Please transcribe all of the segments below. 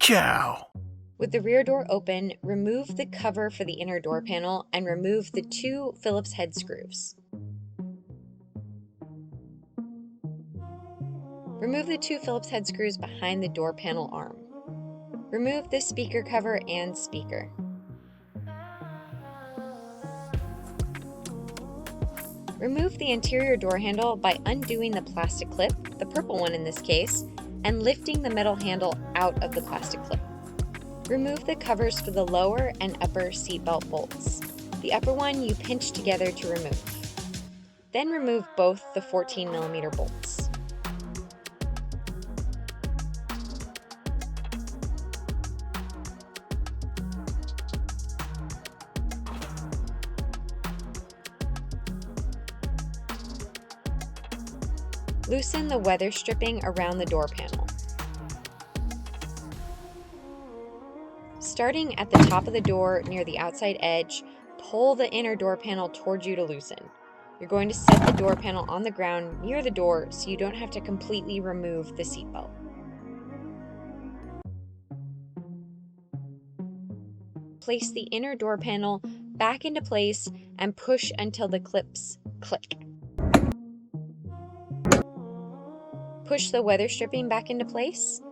Chow! With the rear door open, remove the cover for the inner door panel and remove the 2 Phillips head screws. Remove the 2 Phillips head screws behind the door panel arm. Remove the speaker cover and speaker. Remove the interior door handle by undoing the plastic clip, the purple one in this case, and lifting the metal handle out of the plastic clip. Remove the covers for the lower and upper seatbelt bolts. The upper one you pinch together to remove. Then remove both the 14mm bolts. Loosen the weather stripping around the door panel. Starting at the top of the door near the outside edge, pull the inner door panel towards you to loosen. You're going to set the door panel on the ground near the door so you don't have to completely remove the seatbelt. Place the inner door panel back into place and push until the clips click. Push the weather stripping back into place.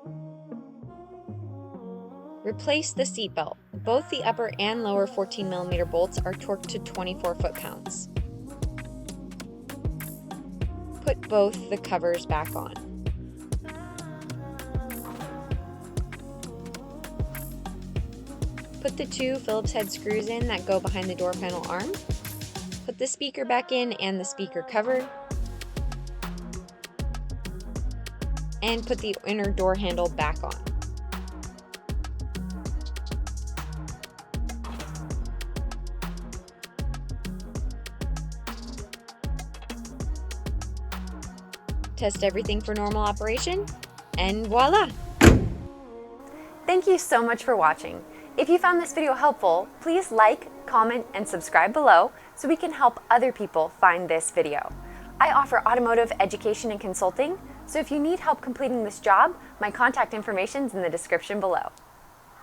Replace the seatbelt. Both the upper and lower 14mm bolts are torqued to 24 foot-pounds. Put both the covers back on. Put the 2 Phillips head screws in that go behind the door panel arm. Put the speaker back in and the speaker cover. And put the inner door handle back on. Test everything for normal operation, and voila! Thank you so much for watching. If you found this video helpful, please like, comment, and subscribe below so we can help other people find this video. I offer automotive education and consulting, so if you need help completing this job, my contact information is in the description below.